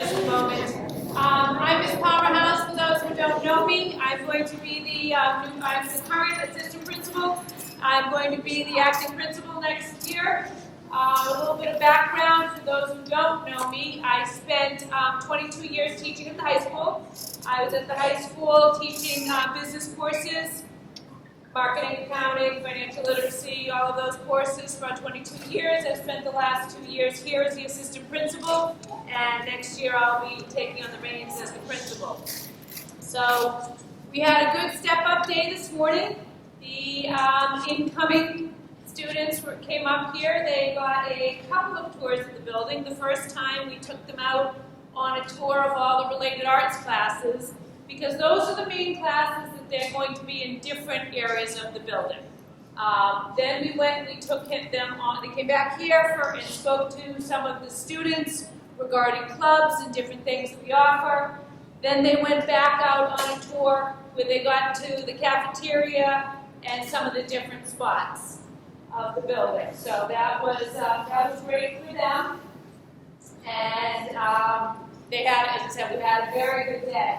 Just a moment. I'm Ms. Powerhouse. For those who don't know me, I'm going to be I'm the current assistant principal. I'm going to be the acting principal next year. A little bit of background for those who don't know me. I spent 22 years teaching at the high school. I was at the high school teaching business courses, marketing, accounting, financial literacy, all of those courses for 22 years. I've spent the last 2 years here as the assistant principal, and next year I'll be taking on the reins as the principal. So we had a good step-up day this morning. The incoming students came up here. They got a couple of tours of the building. The first time we took them out on a tour of all the related arts classes, because those are the main classes that they're going to be in different areas of the building. Then we went and we took them on, they came back here and spoke to some of the students regarding clubs and different things that we offer. Then they went back out on a tour where they got to the cafeteria and some of the different spots of the building. So that was great for them. And they had, as I said, we had a very good day.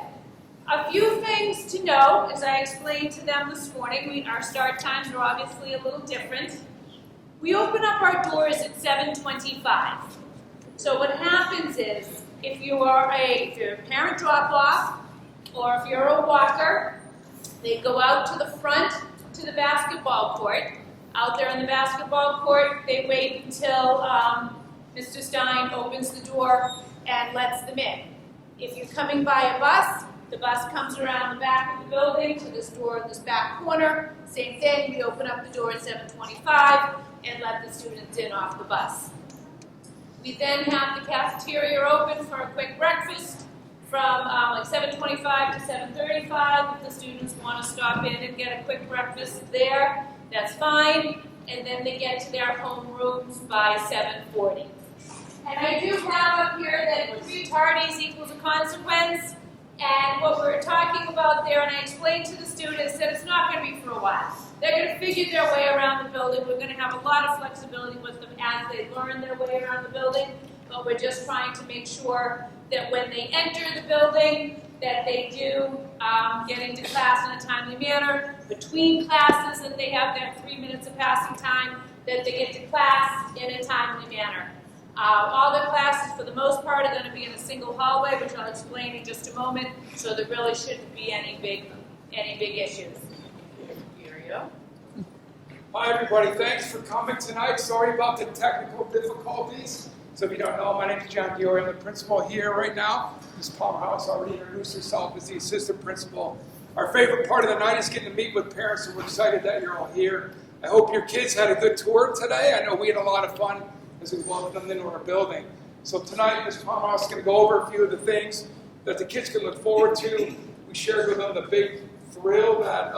A few things to know, as I explained to them this morning, our start times are obviously a little different. We open up our doors at 7:25. So what happens is, if you're a parent drop-off, or if you're a walker, they go out to the front to the basketball court. Out there in the basketball court, they wait until Mr. Stein opens the door and lets them in. If you're coming by a bus, the bus comes around the back of the building to this door in this back corner. Same thing, we open up the door at 7:25 and let the students in off the bus. We then have the cafeteria open for a quick breakfast from like 7:25 to 7:35. If the students want to stop in and get a quick breakfast there, that's fine. And then they get to their homerooms by 7:40. And I do have up here that 3 tardies equals a consequence. And what we're talking about there, and I explained to the students that it's not going to be for a while. They're going to figure their way around the building. We're going to have a lot of flexibility with them as they learn their way around the building. But we're just trying to make sure that when they enter the building, that they do get into class in a timely manner. Between classes, that they have their 3 minutes of passing time, that they get to class in a timely manner. All the classes, for the most part, are going to be in a single hallway, which I'll explain in just a moment, so there really shouldn't be any big issues. Here you go. Hi, everybody. Thanks for coming tonight. Sorry about the technical difficulties. So if you don't know, my name is John Diori. I'm the principal here right now. Ms. Powerhouse already introduced herself as the assistant principal. Our favorite part of the night is getting to meet with parents, and we're excited that you're all here. I hope your kids had a good tour today. I know we had a lot of fun as we welcomed them into our building. So tonight, Ms. Powerhouse is going to go over a few of the things that the kids can look forward to. We shared with them the big thrill that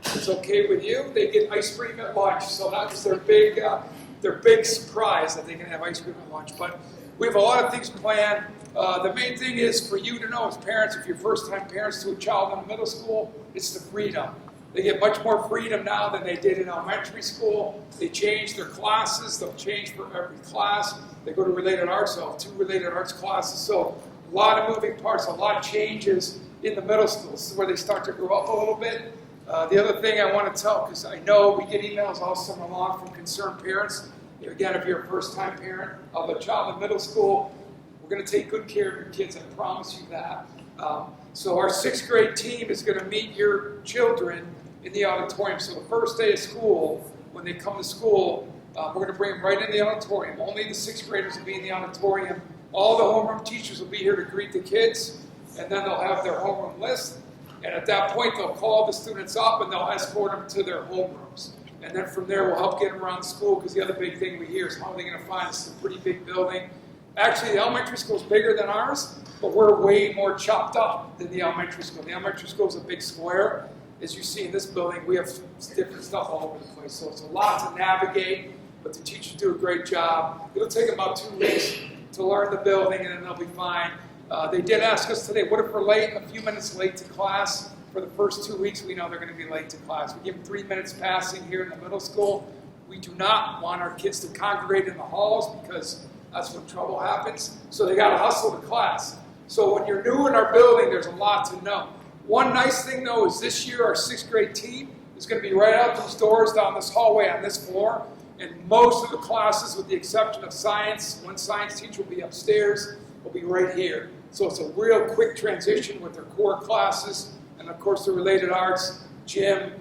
it's okay with you. They get ice cream at lunch, so that was their big surprise that they can have ice cream at lunch. But we have a lot of things planned. The main thing is for you to know as parents, if you're first-time parents to a child in middle school, it's the freedom. They get much more freedom now than they did in elementary school. They change their classes. They'll change for every class. They go to related arts. They'll have 2 related arts classes. So a lot of moving parts, a lot of changes in the middle school. This is where they start to grow up a little bit. The other thing I want to tell, because I know we get emails all summer long from concerned parents. Again, if you're a first-time parent of a child in middle school, we're going to take good care of your kids. I promise you that. So our 6th grade team is going to meet your children in the auditorium. So the first day of school, when they come to school, we're going to bring them right in the auditorium. Only the 6th graders will be in the auditorium. All the homeroom teachers will be here to greet the kids, and then they'll have their homeroom list. And at that point, they'll call the students up and they'll escort them to their homerooms. And then from there, we'll help get them around the school, because the other big thing we hear is how are they going to find this is a pretty big building. Actually, the elementary school is bigger than ours, but we're way more chopped up than the elementary school. The elementary school is a big square. As you see in this building, we have different stuff all over the place. So it's a lot to navigate, but the teachers do a great job. It'll take them about 2 weeks to learn the building, and then they'll be fine. They did ask us today, what if we're late, a few minutes late to class? For the first 2 weeks, we know they're going to be late to class. We give them 3 minutes passing here in the middle school. We do not want our kids to congregate in the halls, because That's when trouble happens. So they got to hustle to class. So when you're new in our building, there's a lot to know. One nice thing, though, is this year our 6th grade team is going to be right out those doors down this hallway on this floor. And most of the classes, with the exception of science, one science teacher will be upstairs, will be right here. So it's a real quick transition with their core classes, and of course the related arts, gym,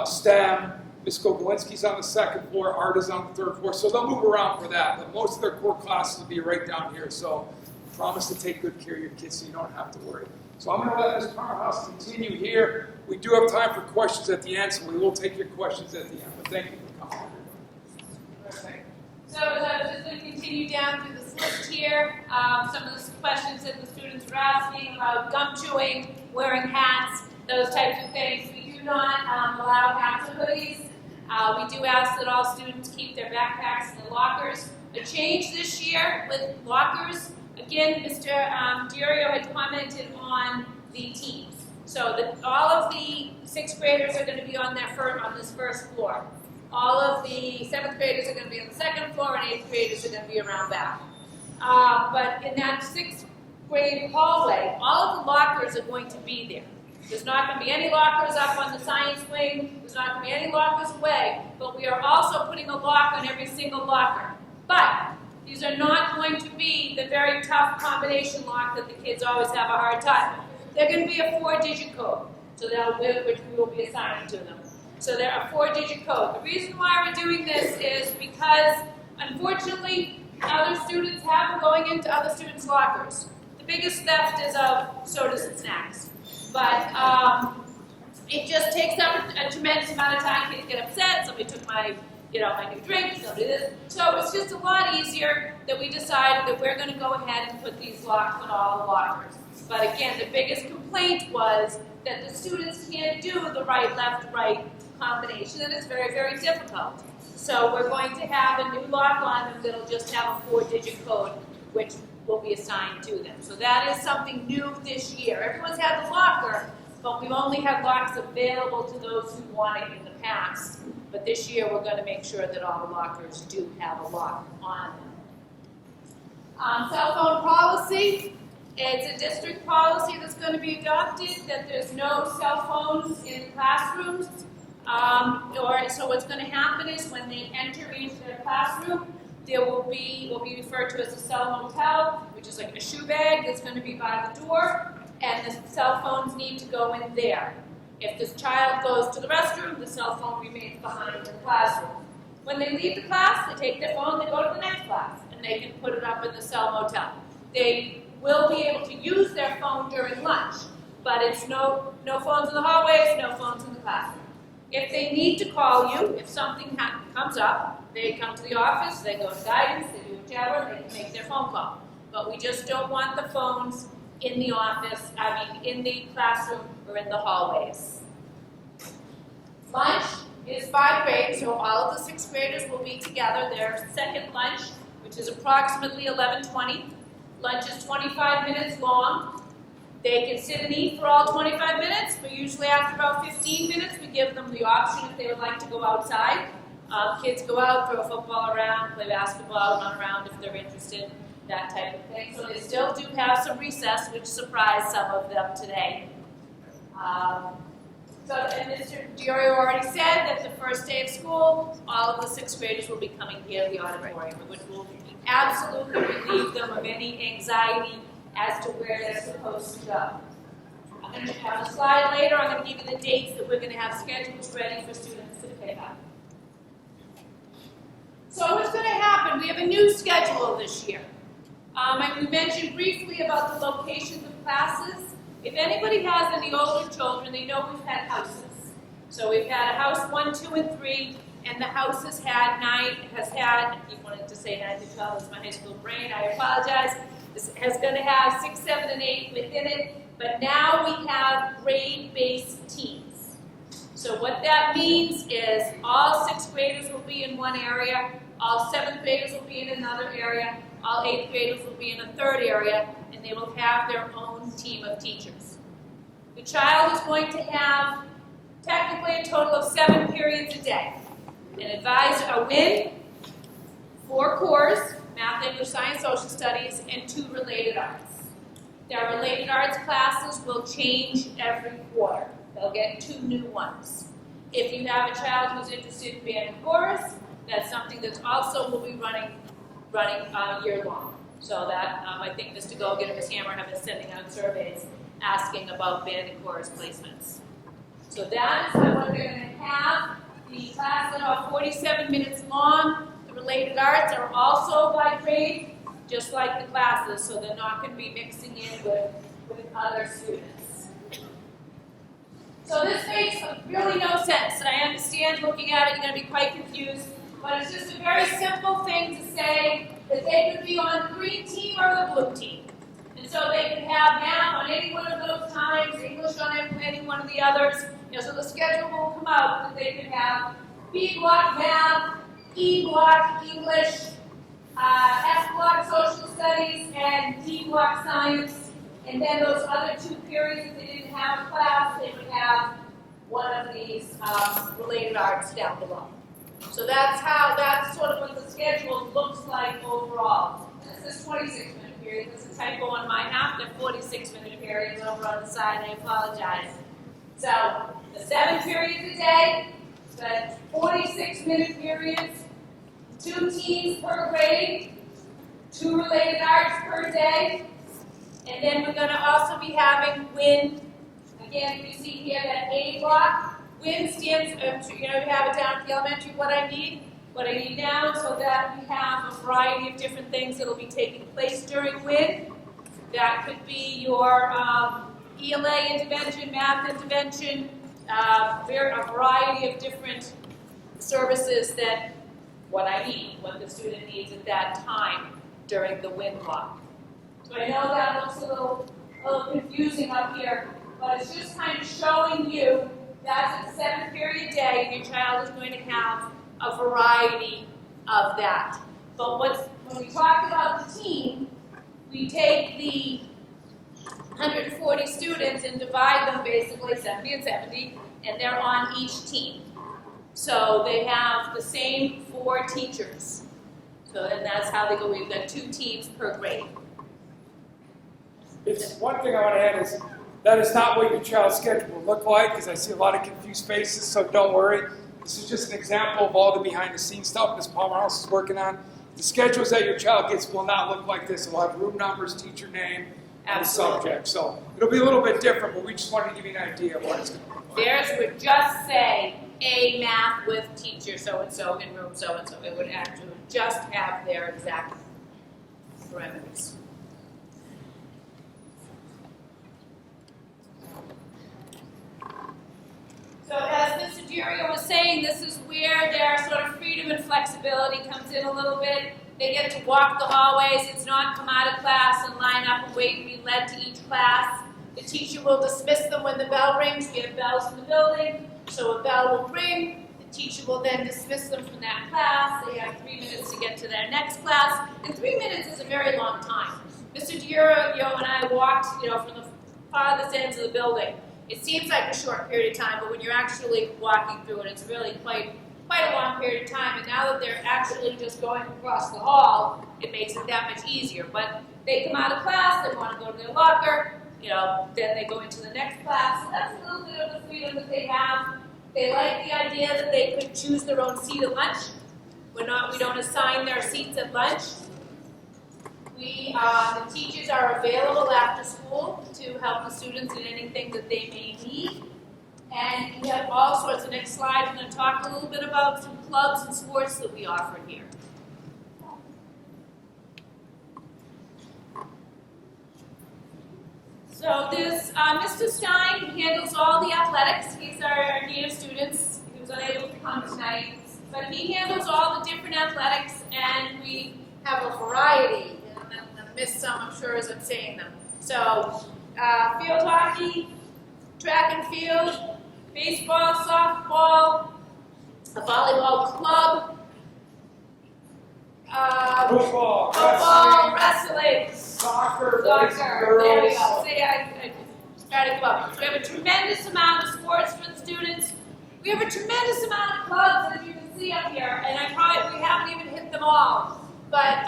STEM. Ms. Gogolensky's on the 2nd floor, art is on the 3rd floor, so they'll move around for that. But most of their core classes will be right down here, so promise to take good care of your kids so you don't have to worry. So I'm going to let Ms. Powerhouse continue here. We do have time for questions at the end, so we will take your questions at the end. But thank you for coming. So I was just going to continue down through this list here. Some of the questions that the students were asking about gum chewing, wearing hats, those types of things. We do not allow hats or hoodies. We do ask that all students keep their backpacks in the lockers. A change this year with lockers, again, Mr. Diorio had commented on the teams. So that all of the 6th graders are going to be on this first floor. All of the 7th graders are going to be on the 2nd floor, and 8th graders are going to be around back. But in that 6th grade hallway, all of the lockers are going to be there. There's not going to be any lockers up on the science wing. There's not going to be any lockers away. But we are also putting a lock on every single locker. But these are not going to be the very tough combination lock that the kids always have a hard time. They're going to be a 4-digit code, so which we will be assigning to them. So they're a 4-digit code. The reason why we're doing this is because, unfortunately, other students have them going into other students' lockers. The biggest theft is of sodas and snacks. But it just takes up a tremendous amount of time. Kids get upset. Somebody took my new drink. Somebody this. So it's just a lot easier that we decided that we're going to go ahead and put these locks on all the lockers. But again, the biggest complaint was that the students can't do the right, left, right combination, and it's very, very difficult. So we're going to have a new lock on them that'll just have a 4-digit code, which will be assigned to them. So that is something new this year. Everyone's had the locker, but we've only had locks available to those who want it in the past. But this year we're going to make sure that all the lockers do have a lock on them. Cell phone policy. It's a district policy that's going to be adopted that there's no cell phones in classrooms. So what's going to happen is when they enter into their classroom, there will be what we refer to as a cell motel, which is like a shoe bag that's going to be by the door, and the cell phones need to go in there. If this child goes to the restroom, the cell phone remains behind in the classroom. When they leave the class, they take their phone, they go to the next class, and they can put it up in the cell motel. They will be able to use their phone during lunch, but it's no phones in the hallways, no phones in the classroom. If they need to call you, if something comes up, they come to the office, they go to guidance, they do whichever, they can make their phone call. But we just don't want the phones in the office, in the classroom or in the hallways. Lunch is 5 grades, so all of the 6th graders will be together. Their second lunch, which is approximately 11:20. Lunch is 25 minutes long. They can sit and eat for all 25 minutes, but usually after about 15 minutes, we give them the option if they would like to go outside. Kids go out, throw a football around, play basketball, run around if they're interested, that type of thing. So they still do have some recess, which surprised some of them today. And Mr. Diorio already said that the first day of school, all of the 6th graders will be coming here to the auditorium, which will absolutely relieve them of any anxiety as to where they're supposed to go. I'm going to have a slide later. I'm going to give you the dates that we're going to have schedules ready for students to pick up. So what's going to happen? We have a new schedule this year. We mentioned briefly about the locations of classes. If anybody has any older children, they know we've had houses. So we've had a house 1, 2, and 3, and the house has had, I keep wanting to say 9 to 12, it's my high school brain, I apologize. This is going to have 6, 7, and 8 within it, but now we have grade-based teams. So what that means is all 6th graders will be in one area, all 7th graders will be in another area, all 8th graders will be in a third area, and they will have their own team of teachers. The child is going to have technically a total of 7 periods a day. An advisor, a WIN, 4 cores, math, English, science, social studies, and 2 related arts. Their related arts classes will change every quarter. They'll get 2 new ones. If you have a child who's interested in band and chorus, that's something that also will be running year long. So that, I think Mr. Gogan and Ms. Hammer have been sending out surveys asking about band and chorus placements. So that is what we're going to have. The class is about 47 minutes long. The related arts are also by grade, just like the classes, so they're not going to be mixing in with other students. So this makes really no sense. I understand looking at it, you're going to be quite confused, but it's just a very simple thing to say that they could be on the green team or the blue team. And so they could have math on any one of those times, English on any one of the others. So the schedule will come out that they could have B block math, E block English, F block social studies, and D block science. And then those other 2 periods, if they didn't have a class, they would have one of these related arts down below. So that's sort of what the schedule looks like overall. This is 26-minute period. There's a typo on my half. They're 46-minute periods over on the side. I apologize. So the 7 periods a day, the 46-minute periods, 2 teams per grade, 2 related arts per day, and then we're going to also be having WIN. Again, you see here that A block. WIN stands, we have it down at the elementary, what I need now, so that we have a variety of different things that will be taking place during WIN. That could be your ELA intervention, math intervention, a variety of different services that what the student needs at that time during the WIN block. So I know that looks a little confusing up here, but it's just kind of showing you that's a 7-period day, and your child is going to have a variety of that. But when we talk about the team, we take the 140 students and divide them basically 70 and 70, and they're on each team. So they have the same 4 teachers. So then that's how they go. We've got 2 teams per grade. It's one thing I want to add is that is not what your child's schedule will look like, because I see a lot of confused faces, so don't worry. This is just an example of all the behind-the-scenes stuff Ms. Palmer House is working on. The schedules that your child gets will not look like this. It will have room numbers, teacher name, and subject. So it'll be a little bit different, but we just wanted to give you an idea of what it's going to look like. Theirs would just say A math with teacher so-and-so in room so-and-so. It would actually just have their exact parameters. So as Mr. Girio was saying, this is where their sort of freedom and flexibility comes in a little bit. They get to walk the hallways. It's not come out of class and line up and wait and be led to each class. The teacher will dismiss them when the bell rings. We have bells in the building, so a bell will ring. The teacher will then dismiss them from that class. They have 3 minutes to get to their next class, and 3 minutes is a very long time. Mr. Girio and I walked, from the farthest ends of the building. It seems like a short period of time, but when you're actually walking through it, it's really quite a long period of time. And now that they're actually just going across the hall, it makes it that much easier. But they come out of class, they want to go to their locker, then they go into the next class. So that's a little bit of the freedom that they have. They like the idea that they could choose their own seat at lunch. We don't assign their seats at lunch. The teachers are available after school to help the students in anything that they may need. And we have all sorts. The next slide, I'm going to talk a little bit about some clubs and sports that we offer here. So this, Mr. Stein handles all the athletics. He's our native students. He was unable to come tonight. But he handles all the different athletics, and we have a variety. Missed some, I'm sure, as I'm saying them. So, field hockey, track and field, baseball, softball, a volleyball club, football, wrestling, soccer, there we go. See, I started to come up. So we have a tremendous amount of sports for the students. We have a tremendous amount of clubs, as you can see up here, and we haven't even hit them all. But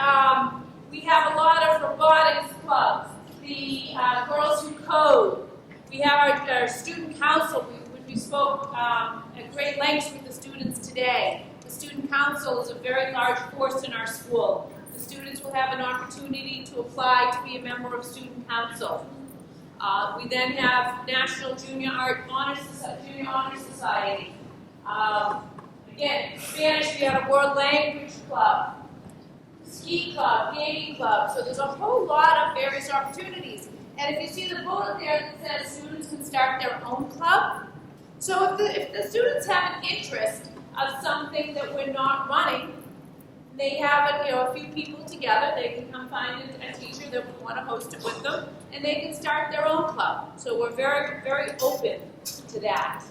we have a lot of robotics clubs, the Girls Who Code. We have our student council. We spoke at great lengths with the students today. The student council is a very large force in our school. The students will have an opportunity to apply to be a member of student council. We then have National Junior Honor Society. Again, Spanish, we have a World Language Club, Ski Club, Gaming Club. So there's a whole lot of various opportunities. And if you see the bullet there that says students can start their own club, so if the students have an interest of something that we're not running, they have a few people together, they can come find a teacher that would want to host it with them, and they can start their own club. So we're very, very open to that.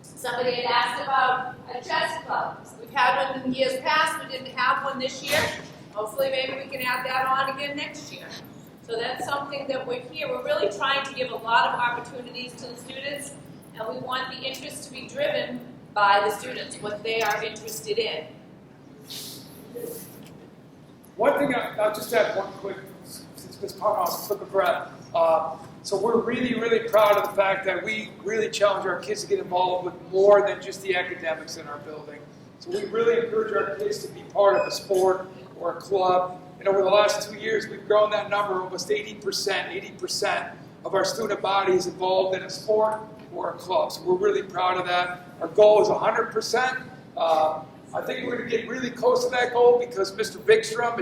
Somebody had asked about a chess club. We've had one in years past, we didn't have one this year. Hopefully maybe we can add that on again next year. So that's something that we're here. We're really trying to give a lot of opportunities to the students, and we want the interest to be driven by the students, what they are interested in. One thing, I'll just add one quick, since Ms. Parkhouse took a breath. So we're really, really proud of the fact that we really challenge our kids to get involved with more than just the academics in our building. So we really encourage our kids to be part of a sport or a club. And over the last 2 years, we've grown that number almost 80%. 80% of our student body is involved in a sport or a club. So we're really proud of that. Our goal is 100%. I think we're going to get really close to that goal because Mr. Bigstrom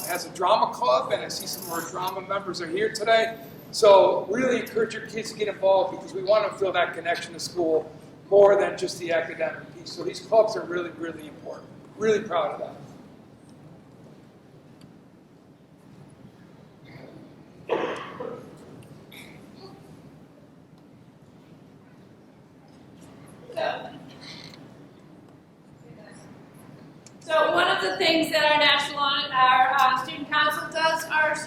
has a drama club, and I see some of our drama members are here today. So really encourage your kids to get involved because we want to feel that connection to school more than just the academic piece. So these clubs are really, really important. Really proud of that. So one of the things that our student council does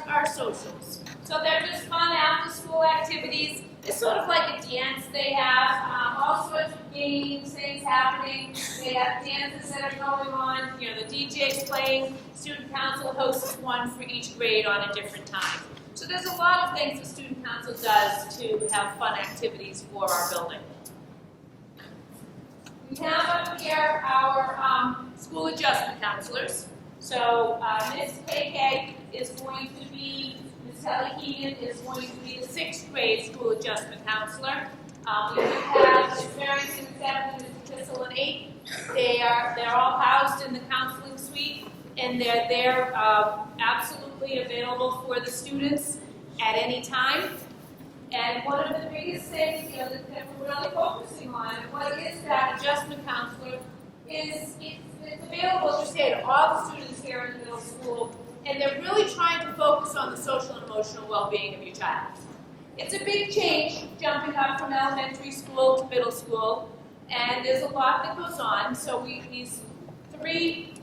are socials. So they're just fun after-school activities. It's sort of like a dance. They have all sorts of games, things happening. They have dances that are going on. The DJ's playing. Student council hosts one for each grade on a different time. So there's a lot of things the student council does to have fun activities for our building. We have up here our school adjustment counselors. So Ms. KK is going to be, Ms. Kelly Keegan is going to be the 6th grade school adjustment counselor. We have Ms. Barrington 7, Ms. Kissel and 8. They're all housed in the counseling suite, and they're there absolutely available for the students at any time. And one of the biggest things that we're really focusing on, what is that adjustment counselor, is it's available, as you say, to all the students here in the middle school, and they're really trying to focus on the social and emotional well-being of your child. It's a big change jumping up from elementary school to middle school, and there's a lot that goes on. So these 3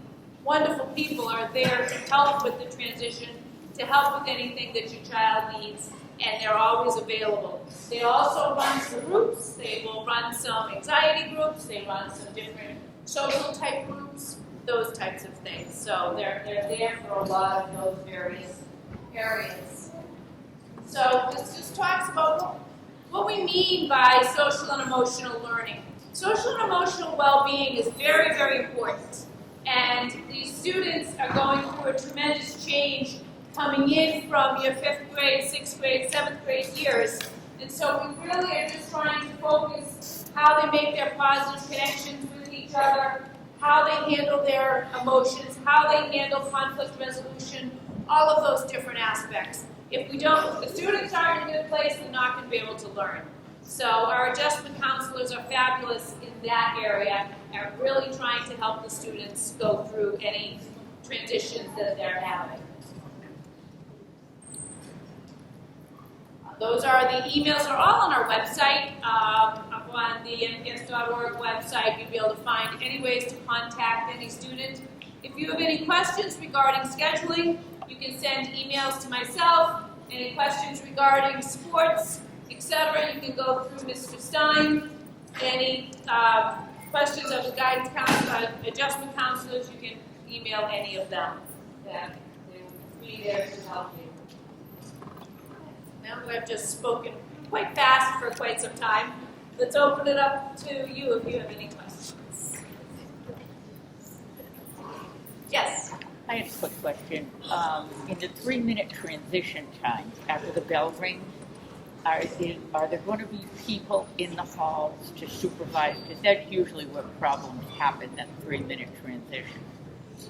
wonderful people are there to help with the transition, to help with anything that your child needs, and they're always available. They also run some groups. They will run some anxiety groups. They run some different social type groups, those types of things. So they're there for a lot of those various areas. So this just talks about what we mean by social and emotional learning. Social and emotional well-being is very, very important. And these students are going through a tremendous change coming in from your 5th grade, 6th grade, 7th grade years. And so we really are just trying to focus how they make their positive connections with each other, how they handle their emotions, how they handle conflict resolution, all of those different aspects. If the students aren't in a good place, they're not going to be able to learn. So our adjustment counselors are fabulous in that area and really trying to help the students go through any transitions that they're having. Those are the emails are all on our website, up on the nps.org website. You'll be able to find any ways to contact any student. If you have any questions regarding scheduling, you can send emails to myself. Any questions regarding sports, etc., you can go through Mr. Stein. Any questions of the guidance counselor, adjustment counselors, you can email any of them that they will be there to help you. Now that I've just spoken quite fast for quite some time, let's open it up to you if you have any questions. Yes? I had a quick question. In the 3-minute transition time after the bell rings, are there going to be people in the halls to supervise? Because that's usually where problems happen, that 3-minute transition.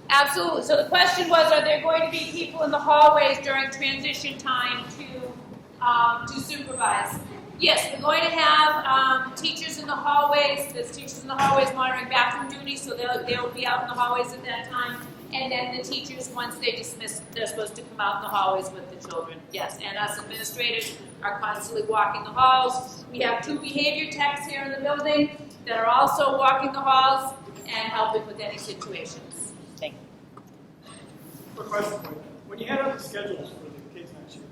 Absolutely. So the question was, are there going to be people in the hallways during transition time to supervise? Yes, we're going to have teachers in the hallways. There's teachers in the hallways monitoring bathroom duty, so they'll be out in the hallways at that time. And then the teachers, once they dismiss, they're supposed to come out in the hallways with the children. Yes, and us administrators are constantly walking the halls. We have 2 behavior techs here in the building that are also walking the halls and helping with any situations. Thank you. Quick question for you. When you hand out the schedules for the kids next year,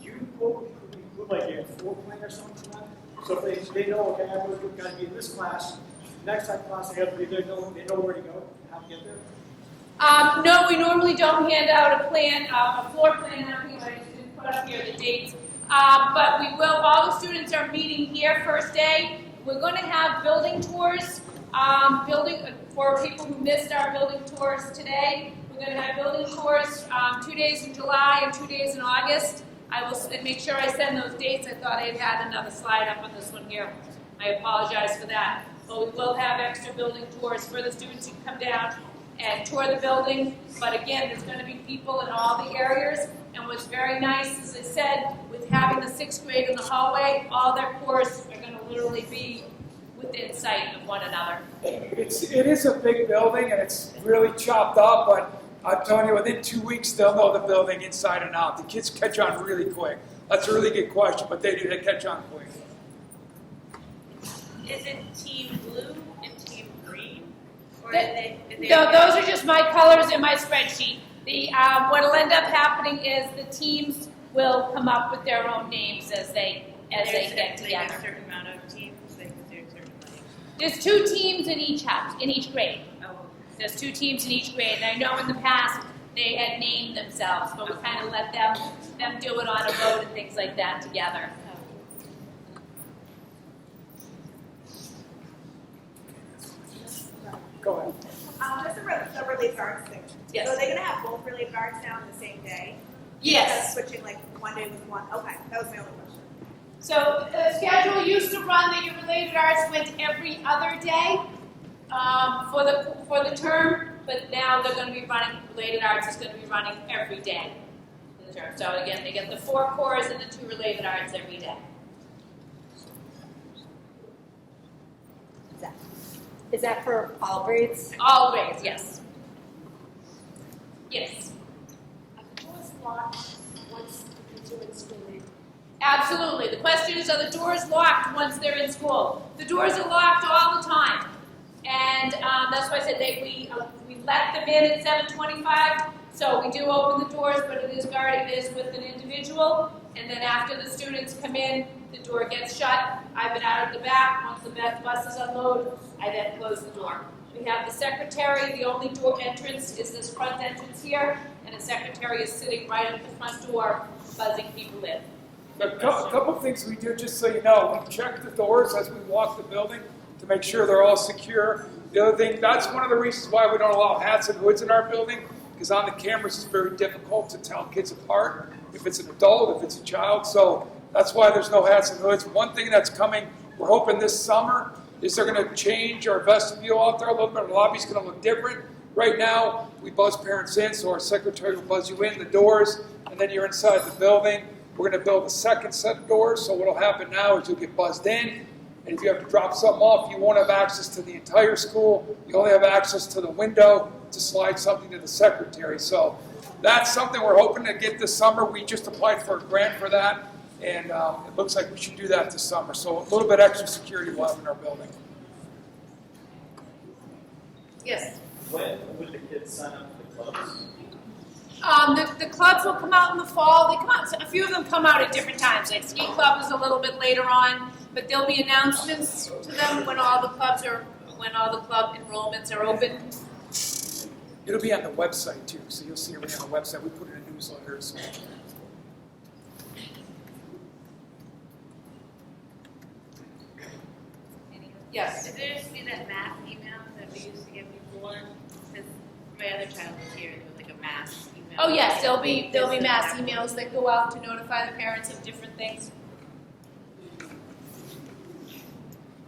do you include like a floor plan or something for them? So if they know, okay, I've got to be in this class, next time class, they know where to go, how to get there? No, we normally don't hand out a plan, a floor plan. I just didn't put up here the dates. But we will. All the students are meeting here first day. We're going to have building tours. For people who missed our building tours today, we're going to have building tours 2 days in July and 2 days in August. I will make sure I send those dates. I thought I had another slide up on this one here. I apologize for that. But we will have extra building tours for the students who come down and tour the building. But again, there's going to be people in all the areas. And what's very nice, as I said, with having the 6th grade in the hallway, all their courses are going to literally be within sight of one another. It is a big building and it's really chopped up, but I'm telling you, within 2 weeks they'll know the building inside and out. The kids catch on really quick. That's a really good question, but they catch on quick. Is it team blue and team green? Or No, those are just my colors in my spreadsheet. What'll end up happening is the teams will come up with their own names as they get together. A certain amount of teams, they can do a certain amount. There's 2 teams in each house, in each grade. Oh, There's 2 teams in each grade. And I know in the past they had named themselves, but we kind of let them do it on a vote and things like that together. Go ahead. Just the relief guards thing. Yes. So are they going to have both relief guards now on the same day? Yes. Instead of switching like one day with one? Okay, that was my only question. So the schedule used to run that your related arts went every other day for the term, but now they're going to be running, related arts is going to be running every day for the term. So again, they get the 4 cores and the 2 related arts every day. Is that for all grades? All grades, yes. Yes. Doors locked once the kids are in school. Absolutely. The question is, are the doors locked once they're in school? The doors are locked all the time. And that's why I said we let them in at 7:25. So we do open the doors, but it is guarded. It is with an individual. And then after the students come in, the door gets shut. I've been out at the back. Once the buses unload, I then close the door. We have the secretary. The only door entrance is this front entrance here, and the secretary is sitting right at the front door, buzzing people in. A couple of things we do, just so you know, we check the doors as we walk the building to make sure they're all secure. The other thing, that's one of the reasons why we don't allow hats and hoods in our building, because on the cameras it's very difficult to tell kids apart, if it's an adult, if it's a child. So that's why there's no hats and hoods. One thing that's coming, we're hoping this summer, is they're going to change our vestibule out there a little bit. The lobby's going to look different. Right now, we buzz parents in, so our secretary will buzz you in the doors, and then you're inside the building. We're going to build a second set of doors, so what will happen now is you'll get buzzed in, and if you have to drop something off, you won't have access to the entire school. You only have access to the window to slide something to the secretary. So that's something we're hoping to get this summer. We just applied for a grant for that, and it looks like we should do that this summer. So a little bit extra security we'll have in our building. Yes. When would the kids sign up for the clubs? The clubs will come out in the fall. They come out. A few of them come out at different times. Like ski club is a little bit later on, but there'll be announcements to them when all the club enrollments are open. It'll be on the website too, so you'll see everything on the website. We put it in newsletters. Yes. Is there just be that mass email that we used to get before? Because my other child was here, there was like a mass email. Oh, yes, there'll be mass emails that go out to notify the parents of different things.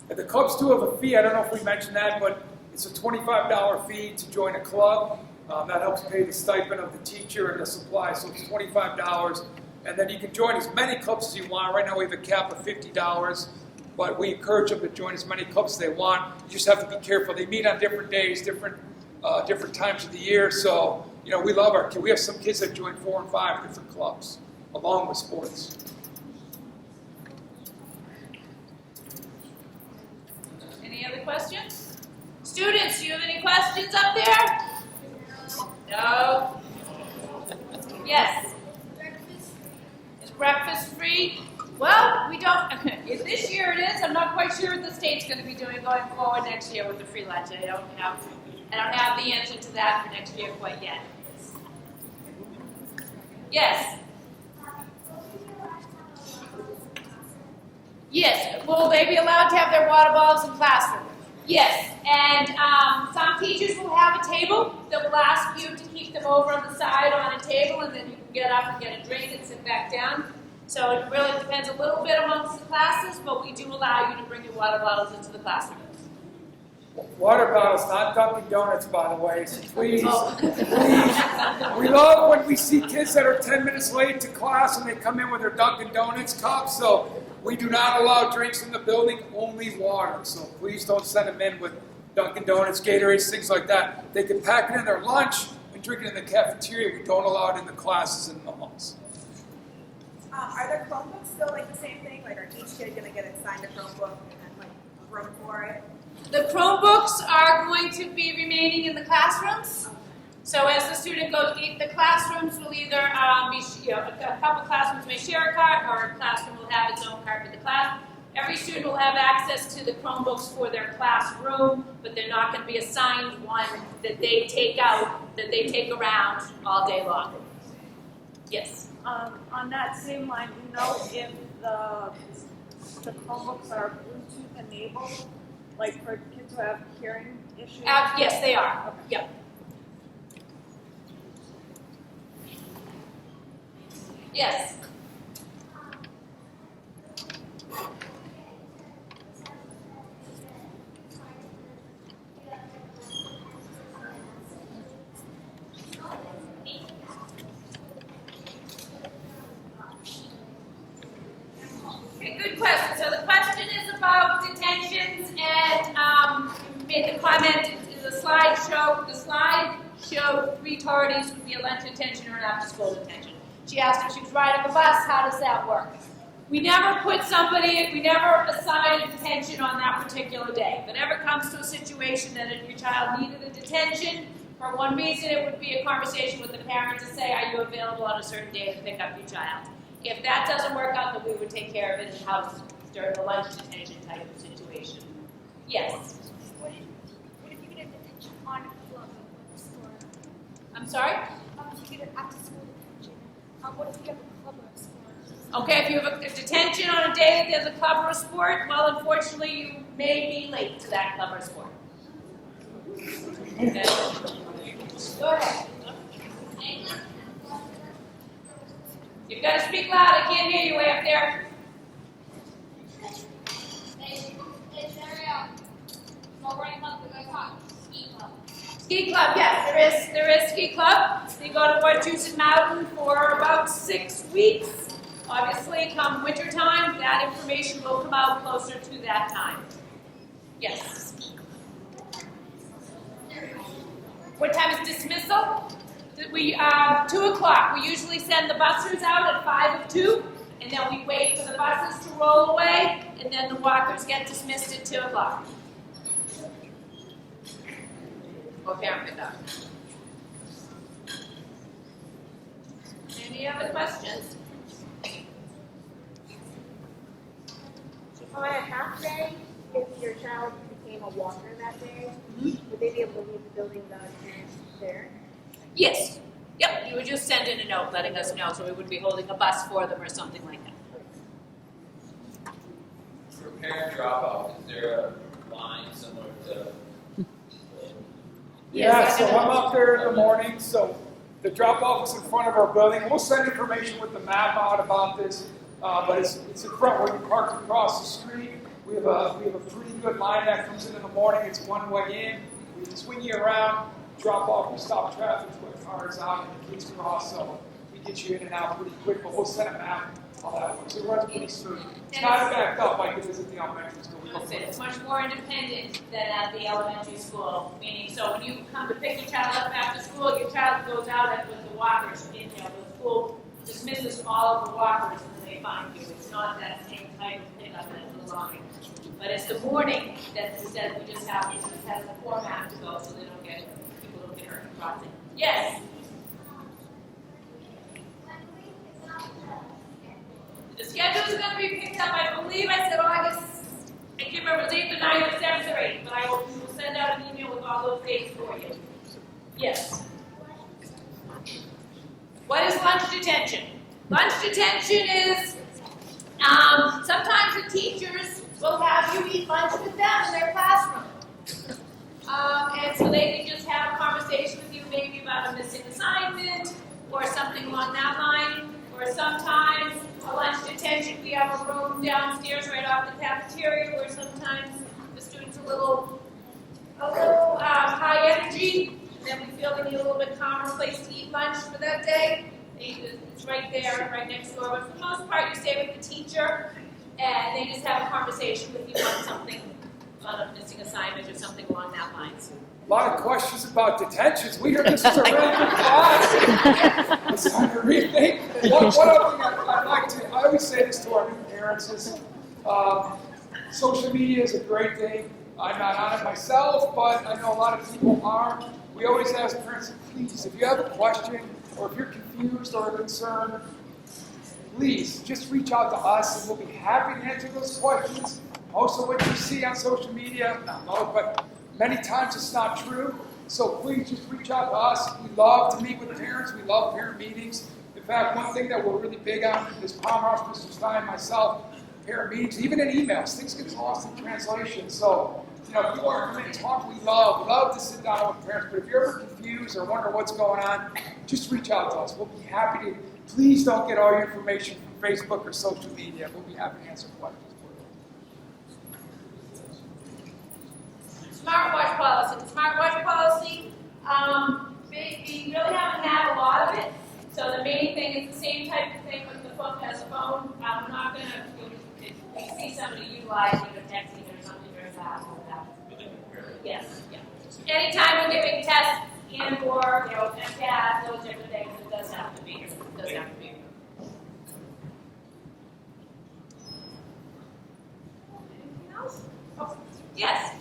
And the clubs do have a fee. I don't know if we mentioned that, but it's a $25 fee to join a club. That helps pay the stipend of the teacher and the supplies, so it's $25. And then you can join as many clubs as you want. Right now we have a cap of $50, but we encourage them to join as many clubs as they want. You just have to be careful. They meet on different days, different times of the year. So, you know, we love our kids. We have some kids that join 4 and 5 different clubs, along with sports. Any other questions? Students, do you have any questions up there? No? Yes? Is breakfast free? Well, we don't, this year it is. I'm not quite sure what the state's going to be doing going forward next year with the free lunch. I don't have the answer to that for next year quite yet. Yes? Yes. Will they be allowed to have their water bottles in classroom? Yes. And some teachers will have a table that will ask you to keep them over on the side on a table, and then you can get up and get a drink and sit back down. So it really depends a little bit amongst the classes, but we do allow you to bring your water bottles into the classroom. Water bottles, not Dunkin' Donuts, by the way. So please, please. We love when we see kids that are 10 minutes late to class and they come in with their Dunkin' Donuts cups. So we do not allow drinks in the building, only water. So please don't send them in with Dunkin' Donuts, Gatorades, things like that. They can pack it in their lunch and drink it in the cafeteria. We don't allow it in the classes and in the halls. Are there Chromebooks still like the same thing? Like, are each kid going to get assigned a Chromebook and then like a room for it? The Chromebooks are going to be remaining in the classrooms. So as the student goes, the classrooms will either be, a couple classrooms may share a cart, or a classroom will have its own cart with the class. Every student will have access to the Chromebooks for their classroom, but they're not going to be assigned one that they take out, that they take around all day long. Yes? On that same line, do you know if the Chromebooks are Bluetooth enabled, like for kids who have hearing issues? Yes, they are. Okay. Yep. Yes? Okay, good question. So the question is about detentions, and you made the comment in the slide showed 3 tardies would be a lunch detention or an after-school detention. She asked if she was riding a bus, how does that work? We never assign a detention on that particular day. If it ever comes to a situation that your child needed a detention, for one reason it would be a conversation with the parent to say, are you available on a certain day to pick up your child? If that doesn't work out, then we would take care of it in-house during the lunch detention type of situation. Yes? What if you get a detention on a club or I'm sorry? if you get an after-school detention, what if you have a club or a sport? Okay, if you have a detention on a day that there's a club or a sport, well, unfortunately, you may be late to that club or sport. Okay. Go ahead. You've got to speak loud. I can't hear you way up there. Is there a snowboarding club that goes on? Ski club. Ski club, yes, there is ski club. They go to Wachusett Mountain for about 6 weeks. Obviously, come winter time, that information will come out closer to that time. Yes. What time is dismissal? We 2 o'clock. We usually send the busers out at 5 of 2, and then we wait for the buses to roll away, and then the walkers get dismissed at 2 o'clock. Okay, I'm good now. Any other questions? On a half day, if your child became a walker that day, would they be able to leave the building without a parent there? Yes. Yep, you would just send in a note letting us know, so we wouldn't be holding a bus for them or something like that. For parent drop-off, is there a line similar to? Yeah, so I'm up there in the morning, so the drop-off is in front of our building. We'll send information with the map out about this, but it's in front where you park across the street. We have a pretty good line that comes in the morning. It's one way in. We can swing you around, drop off, and stop traffic, put cars out, and the kids cross, so we get you in and out pretty quick, but we'll send a map, all that works. It runs pretty smooth. It's not backed up like it is at the elementary school. It's much more independent than at the elementary school, meaning, so when you come to pick your child up after school, your child goes out with the walkers, the school dismisses all of the walkers and then they find you. It's not that same type of pickup as the belonging. But it's the morning that we said we just have, it just has the format to go so they don't get, people don't get hurt crossing. Yes? The schedule is going to be picked up, I believe I said August, I can't remember, it's either 9th or 7th or 8th, but I will send out an email with all those dates for you. Yes. What is lunch detention? Lunch detention is, sometimes the teachers will have you eat lunch with them in their classroom. And so they can just have a conversation with you maybe about a missing assignment or something along that line. Or sometimes a lunch detention, we have a room downstairs right off the cafeteria where sometimes the students are a little high energy, and then we feel they need a little bit calmer place to eat lunch for that day. It's right there, right next door. But for the most part, you stay with the teacher, and they just have a conversation with you on something, on a missing assignment or something along that line. A lot of questions about detentions. We hear this is a really good class. It's time to rethink. One other thing I'd like to, I always say this to our new parents is, social media is a great thing. I'm not on it myself, but I know a lot of people are. We always ask parents, please, if you have a question or if you're confused or concerned, please just reach out to us and we'll be happy to answer those questions. Most of what you see on social media, not most, but many times it's not true. So please just reach out to us. We love to meet with parents. We love parent meetings. In fact, one thing that we're really big on is Palmer House, Mr. Stein, myself, parent meetings, even in emails. Things get lost in translation. So, if you want to come in and talk, we love to sit down with parents. But if you're ever confused or wonder what's going on, just reach out to us. We'll be happy to. Please don't get all your information from Facebook or social media. We'll be happy to answer questions for you. Smartwatch policy. The smartwatch policy, we really haven't had a lot of it. So the main thing is the same type of thing with the phone as a phone. I'm not going to, if we see somebody utilizing or texting or something very fast with that. Yes, yeah. Anytime we're giving tests and or, tests, those different things, it does have to be. It does have to be. Anything else? Oh, yes.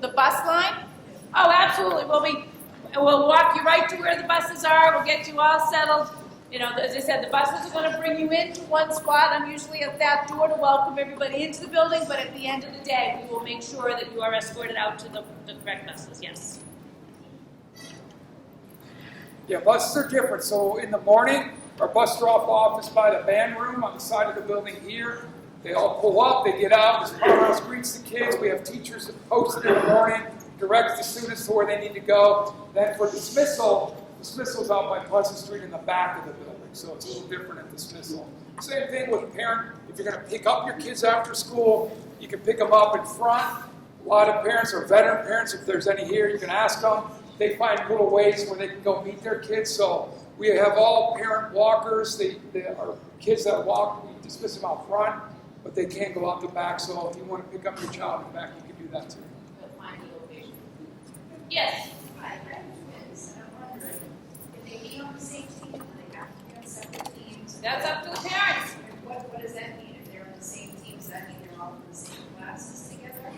The bus line? Oh, absolutely. We'll walk you right to where the buses are. We'll get you all settled. As I said, the buses are going to bring you into one spot. I'm usually at that door to welcome everybody into the building, but at the end of the day, we will make sure that you are escorted out to the correct buses, yes. Yeah, buses are different. So in the morning, our bus drop-off is by the band room on the side of the building here. They all pull up, they get out, the Palmer House greets the kids. We have teachers that posted in the morning, direct the students to where they need to go. Then for dismissal's out by Pleasant Street in the back of the building, so it's a little different at dismissal. Same thing with parent. If you're going to pick up your kids after school, you can pick them up in front. A lot of parents are veteran parents. If there's any here, you can ask them. They find little ways where they can go meet their kids. So we have all parent walkers. They are kids that walk. We dismiss them out front, but they can't go out the back. So if you want to pick up your child in the back, you can do that too. Yes. Hi, I'm wondering, if they be on the same team, do they have to be on separate teams? That's up to the parents. What does that mean? If they're on the same team, does that mean they're all in the same classes together?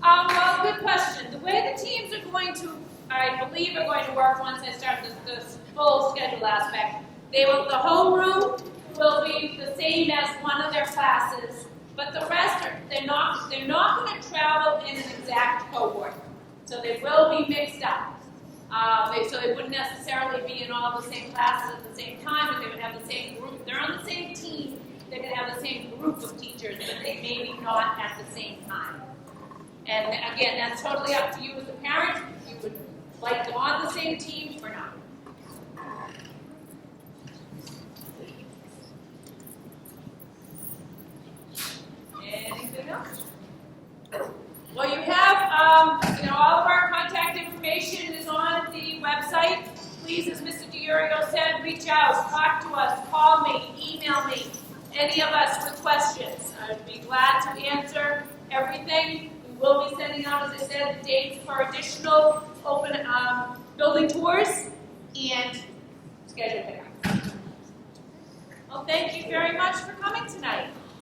Well, good question. The way the teams are going to, I believe, are going to work once I start this full schedule aspect, the homeroom will be the same as one of their classes But the rest are, they're not going to travel in an exact cohort. So they will be mixed up. So they wouldn't necessarily be in all the same classes at the same time, but they would have the same group. They're on the same team. They could have the same group of teachers, but they may be not at the same time. And again, that's totally up to you as a parent. If you would like them on the same team or not. Anything else? Well, you have, all of our contact information is on the website. Please, as Mr. DiUrio said, reach out, talk to us, call me, email me, any of us with questions. I'd be glad to answer everything. We will be sending out, as I said, the dates for additional open building tours and schedule pickup. Well, thank you very much for coming tonight.